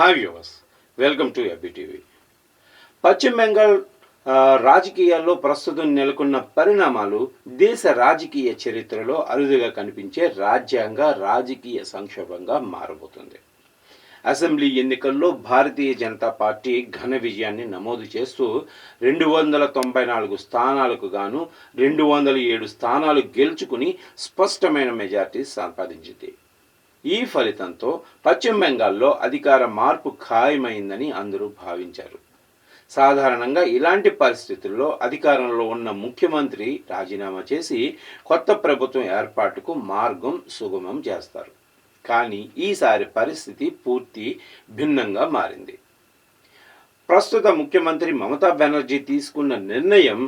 Hi viewers, welcome to ABTV. పశ్చిమ బెంగాల్ రాజకీయాల్లో ప్రస్తుతం నెలకొన్న పరిణామాలు దేశ రాజకీయ చరిత్రలో అరుదుగా కనిపించే రాజకీయ సంక్షోభంగా మారబోతుంది. అసెంబ్లీ ఎన్నికల్లో భారతీయ జనతా పార్టీ ఘన విజయాన్ని నమోదు చేస్తూ 294 స్థానాలకు గాను 207 స్థానాలు గెలుచుకుని స్పష్టమైన మెజార్టీ సంపాదించింది. ఈ ఫలితంతో పశ్చిమ బెంగాల్లో అధికార మార్పు ఖాయమైందని అందరూ భావించారు. సాధారణంగా ఇలాంటి పరిస్థితుల్లో అధికారంలో ఉన్న ముఖ్యమంత్రి రాజీనామా చేసి కొత్త ప్రభుత్వం ఏర్పాటుకు మార్గం సుగమం చేస్తారు. కానీ ఈసారి పరిస్థితి పూర్తి భిన్నంగా మారింది. ప్రస్తుత ముఖ్యమంత్రి మమతా బెనర్జీ తీసుకున్న నిర్ణయం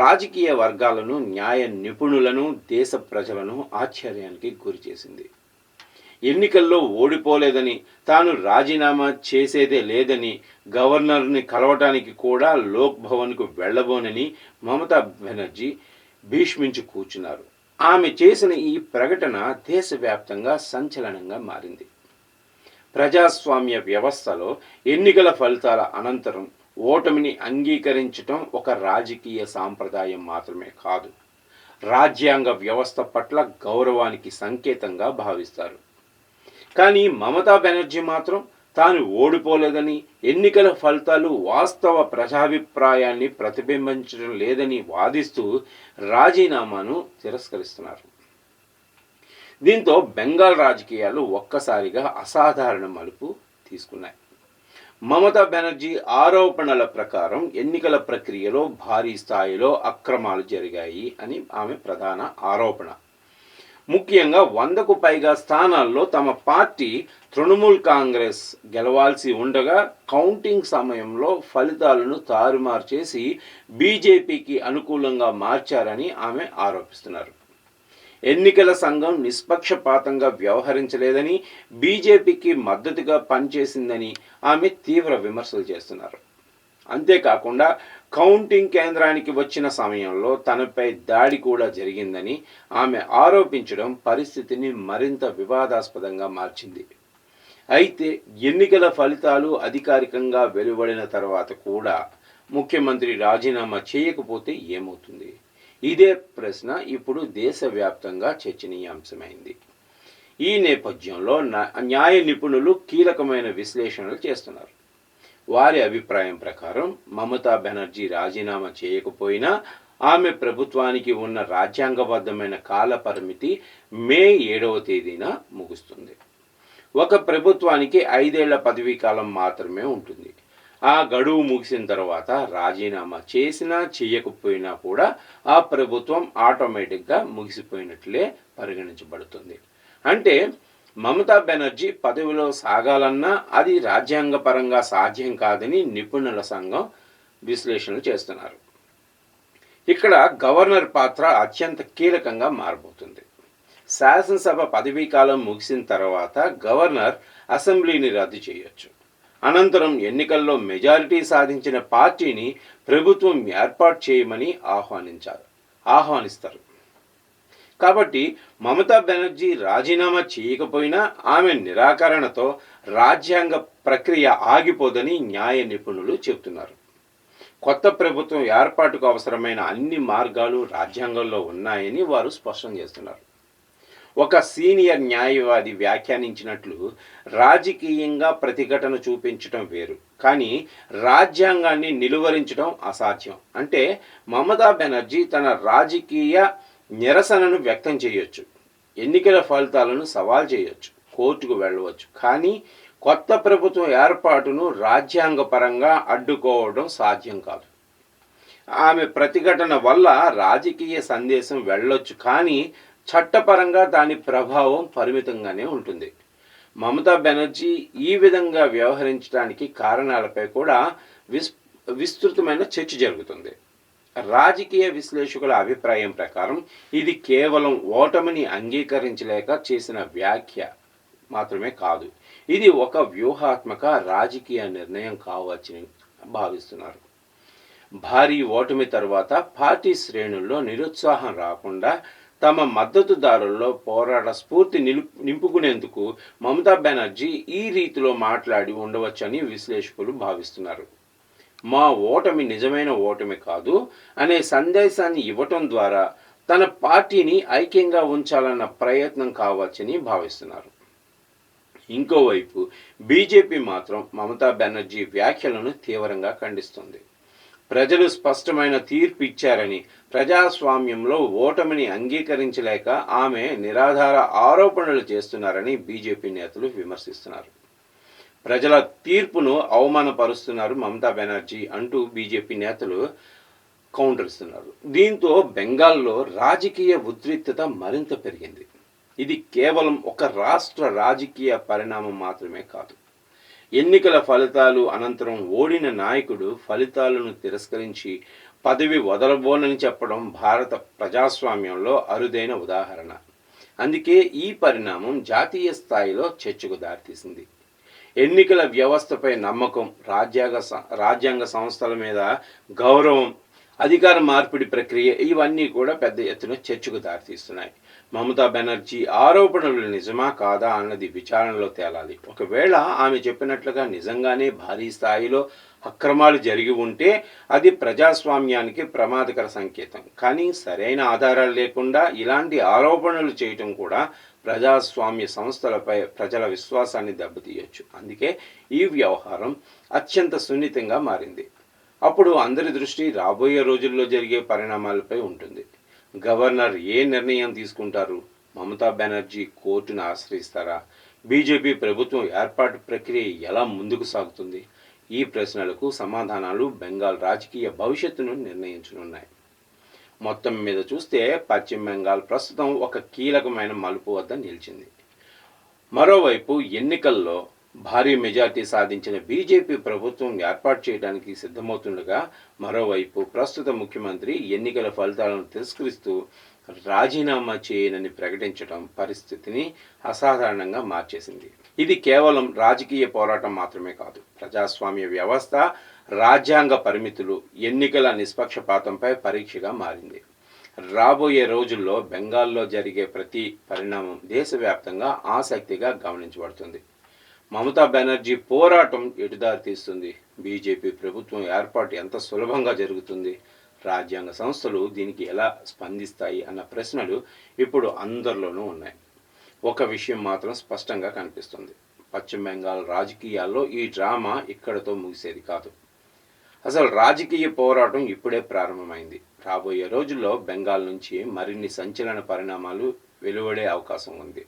రాజకీయ వర్గాలను, న్యాయ నిపుణులను, దేశ ప్రజలను ఆశ్చర్యానికి గురిచేసింది. ఎన్నికల్లో ఓడిపోలేదని, తాను రాజీనామా చేసేదే లేదని, గవర్నర్ని కలవటానికి కూడా లోక్ భవన్కు వెళ్ళబోనని మమతా బెనర్జీ భీష్మించి కూర్చున్నారు. ఆమె చేసిన ఈ ప్రకటన దేశవ్యాప్తంగా సంచలనంగా మారింది. ప్రజాస్వామ్య వ్యవస్థలో ఎన్నికల ఫలితాల అనంతరం ఓటమిని అంగీకరించటం ఒక రాజకీయ సాంప్రదాయం మాత్రమే కాదు, రాజ్యాంగ వ్యవస్థ పట్ల గౌరవానికి సంకేతంగా భావిస్తారు. కానీ మమతా బెనర్జీ మాత్రం తాను ఓడిపోలేదని, ఎన్నికల ఫలితాలు వాస్తవ ప్రజాభిప్రాయాన్ని ప్రతిబింబించడం లేదని వాదిస్తూ రాజీనామాను తిరస్కరిస్తున్నారు. దీంతో బెంగాల్ రాజకీయాలు ఒక్కసారిగా అసాధారణ మలుపు తీసుకున్నాయి. మమతా బెనర్జీ ఆరోపణల ప్రకారం ఎన్నికల ప్రక్రియలో భారీ స్థాయిలో అక్రమాలు జరిగాయి అని ఆమె ప్రధాన ఆరోపణ. ముఖ్యంగా 100కు పైగా స్థానాల్లో తమ పార్టీ తృణమూల్ కాంగ్రెస్ గెలవాల్సి ఉండగా కౌంటింగ్ సమయంలో ఫలితాలను తారుమారు చేసి బీజేపీకి అనుకూలంగా మార్చారని ఆమె ఆరోపిస్తున్నారు. ఎన్నికల సంఘం నిష్పక్షపాతంగా వ్యవహరించలేదని, బీజేపీకి మద్దతుగా పనిచేసిందని ఆమె తీవ్ర విమర్శలు చేస్తున్నారు. అంతేకాకుండా కౌంటింగ్ కేంద్రానికి వచ్చిన సమయంలో తనపై దాడి కూడా జరిగిందని ఆమె ఆరోపించడం పరిస్థితిని మరింత వివాదాస్పదంగా మార్చింది. అయితే ఎన్నికల ఫలితాలు అధికారికంగా వెలువడిన తర్వాత కూడా ముఖ్యమంత్రి రాజీనామా చేయకపోతే ఏమవుతుంది? ఇదే ప్రశ్న ఇప్పుడు దేశవ్యాప్తంగా చర్చనీయాంశమైంది. ఈ నేపథ్యంలో న్యాయ నిపుణులు కీలకమైన విశ్లేషణలు చేస్తున్నారు. వారి అభిప్రాయం ప్రకారం మమతా బెనర్జీ రాజీనామా చేయకపోయినా ఆమె ప్రభుత్వానికి ఉన్న రాజ్యాంగబద్ధమైన కాల పరిమితి మే 7వ తేదీన ముగుస్తుంది. ఒక ప్రభుత్వానికి 5 ఏళ్ల పదవీ కాలం మాత్రమే ఉంటుంది. ఆ గడువు ముగిసిన తర్వాత రాజీనామా చేసినా చేయకపోయినా కూడా ఆ ప్రభుత్వం ఆటోమేటిక్గా ముగిసిపోయినట్లే పరిగణించబడుతుంది. అంటే మమతా బెనర్జీ పదవిలో సాగాలన్నా అది రాజ్యాంగపరంగా సాధ్యం కాదని నిపుణుల సంఘం విశ్లేషణలు చేస్తున్నారు. ఇక్కడ గవర్నర్ పాత్ర అత్యంత కీలకంగా మారబోతుంది. శాసనసభ పదవీ కాలం ముగిసిన తర్వాత గవర్నర్ అసెంబ్లీని రద్దు చేయొచ్చు. అనంతరం ఎన్నికల్లో మెజారిటీ సాధించిన పార్టీని ప్రభుత్వం ఏర్పాటు చేయమని ఆహ్వానిస్తారు. కాబట్టి మమతా బెనర్జీ రాజీనామా చేయకపోయినా ఆమె నిరాకరణతో రాజ్యాంగ ప్రక్రియ ఆగిపోదని న్యాయ నిపుణులు చెబుతున్నారు. కొత్త ప్రభుత్వం ఏర్పాటుకు అవసరమైన అన్ని మార్గాలు రాజ్యాంగంలో ఉన్నాయని వారు స్పష్టం చేస్తున్నారు. ఒక సీనియర్ న్యాయవాది వ్యాఖ్యానించినట్లు, రాజకీయంగా ప్రతిఘటన చూపించడం వేరు, కానీ రాజ్యాంగాన్ని నిలువరించడం అసాధ్యం. అంటే మమతా బెనర్జీ తన రాజకీయ నిరసనను వ్యక్తం చేయొచ్చు, ఎన్నికల ఫలితాలను సవాల్ చేయొచ్చు, కోర్టుకు వెళ్ళవచ్చు, కానీ కొత్త ప్రభుత్వం ఏర్పాటును రాజ్యాంగపరంగా అడ్డుకోవడం సాధ్యం కాదు. ఆమె ప్రతిఘటన వల్ల రాజకీయ సందేశం వెళ్ళొచ్చు, కానీ చట్టపరంగా దాని ప్రభావం పరిమితంగానే ఉంటుంది. మమతా బెనర్జీ ఈ విధంగా వ్యవహరించడానికి కారణాలపై కూడా విస్తృతమైన చర్చ జరుగుతుంది. రాజకీయ విశ్లేషకుల అభిప్రాయం ప్రకారం ఇది కేవలం ఓటమిని అంగీకరించలేక చేసిన వ్యాఖ్య మాత్రమే కాదు, ఇది ఒక వ్యూహాత్మక రాజకీయ నిర్ణయం కావచ్చని భావిస్తున్నారు. భారీ ఓటమి తర్వాత పార్టీ శ్రేణుల్లో నిరుత్సాహం రాకుండా తమ మద్దతుదారుల్లో పోరాట స్ఫూర్తి నింపుకునేందుకు మమతా బెనర్జీ ఈ రీతిలో మాట్లాడి ఉండవచ్చని విశ్లేషకులు భావిస్తున్నారు. మా ఓటమి నిజమైన ఓటమి కాదు అనే సందేశాన్ని ఇవ్వటం ద్వారా తన పార్టీని ఐక్యంగా ఉంచాలన్న ప్రయత్నం కావచ్చని భావిస్తున్నారు. ఇంకోవైపు బీజేపీ మాత్రం మమతా బెనర్జీ వ్యాఖ్యలను తీవ్రంగా ఖండిస్తుంది. ప్రజలు స్పష్టమైన తీర్పు ఇచ్చారని, ప్రజాస్వామ్యంలో ఓటమిని అంగీకరించలేక ఆమె నిరాధార ఆరోపణలు చేస్తున్నారని బీజేపీ నేతలు విమర్శిస్తున్నారు. ప్రజల తీర్పును అవమానపరుస్తున్నారు మమతా బెనర్జీ అంటూ బీజేపీ నేతలు కౌంటర్ ఇస్తున్నారు. దీంతో బెంగాల్లో రాజకీయ ఉద్రిక్తత మరింత పెరిగింది. ఇది కేవలం ఒక రాష్ట్ర రాజకీయ పరిణామం మాత్రమే కాదు. ఎన్నికల ఫలితాలు అనంతరం ఓడిన నాయకుడు ఫలితాలను తిరస్కరించి పదవి వదలబోనని చెప్పడం భారత ప్రజాస్వామ్యంలో అరుదైన ఉదాహరణ. అందుకే ఈ పరిణామం జాతీయ స్థాయిలో చర్చకు దారితీసింది. ఎన్నికల వ్యవస్థపై నమ్మకం, రాజ్యాంగ సంస్థల మీద గౌరవం, అధికార మార్పిడి ప్రక్రియ ఇవన్నీ కూడా పెద్ద ఎత్తున చర్చకు దారితీస్తున్నాయి. మమతా బెనర్జీ ఆరోపణలు నిజమా కాదా అన్నది విచారణలో తేలాలి. ఒకవేళ ఆమె చెప్పినట్లుగా నిజంగానే భారీ స్థాయిలో అక్రమాలు జరిగి ఉంటే అది ప్రజాస్వామ్యానికి ప్రమాదకర సంకేతం. కానీ సరైన ఆధారాలు లేకుండా ఇలాంటి ఆరోపణలు చేయటం కూడా ప్రజాస్వామ్య సంస్థలపై ప్రజల విశ్వాసాన్ని దెబ్బతీయొచ్చు. అందుకే ఈ వ్యవహారం అత్యంత సున్నితంగా మారింది. అప్పుడు అందరి దృష్టి రాబోయే రోజుల్లో జరిగే పరిణామాలపై ఉంటుంది. గవర్నర్ ఏ నిర్ణయం తీసుకుంటారు? మమతా బెనర్జీ కోర్టును ఆశ్రయిస్తారా? బీజేపీ ప్రభుత్వం ఏర్పాటు ప్రక్రియ ఎలా ముందుకు సాగుతుంది? ఈ ప్రశ్నలకు సమాధానాలు బెంగాల్ రాజకీయ భవిష్యత్తును నిర్ణయించనున్నాయి. మొత్తం మీద చూస్తే పశ్చిమ బెంగాల్ ప్రస్తుతం ఒక కీలకమైన మలుపు వద్ద నిలిచింది. మరోవైపు ఎన్నికల్లో భారీ మెజార్టీ సాధించిన బీజేపీ ప్రభుత్వం ఏర్పాటు చేయడానికి సిద్ధమవుతుండగా, మరోవైపు ప్రస్తుత ముఖ్యమంత్రి ఎన్నికల ఫలితాలను తిరస్కరిస్తూ రాజీనామా చేయనని ప్రకటించడం పరిస్థితిని అసాధారణంగా మార్చేసింది. ఇది కేవలం రాజకీయ పోరాటం మాత్రమే కాదు, ప్రజాస్వామ్య వ్యవస్థ, రాజ్యాంగ పరిమితులు, ఎన్నికల నిష్పక్షపాతంపై పరీక్షగా మారింది. రాబోయే రోజుల్లో బెంగాల్లో జరిగే ప్రతి పరిణామం దేశవ్యాప్తంగా ఆసక్తిగా గమనించబడుతుంది. మమతా బెనర్జీ పోరాటం ఎటుదారి తీస్తుంది? బీజేపీ ప్రభుత్వం ఏర్పాటు ఎంత సులభంగా జరుగుతుంది? రాజ్యాంగ సంస్థలు దీనికి ఎలా స్పందిస్తాయి అన్న ప్రశ్నలు ఇప్పుడు అందరిలోనూ ఉన్నాయి. ఒక విషయం మాత్రం స్పష్టంగా కనిపిస్తుంది. పశ్చిమ బెంగాల్ రాజకీయాల్లో ఈ డ్రామా ఇక్కడతో ముగిసేది కాదు. అసలు రాజకీయ పోరాటం ఇప్పుడే ప్రారంభమైంది. రాబోయే రోజుల్లో బెంగాల్ నుంచి మరిన్ని సంచలన పరిణామాలు వెలువడే అవకాశం ఉంది.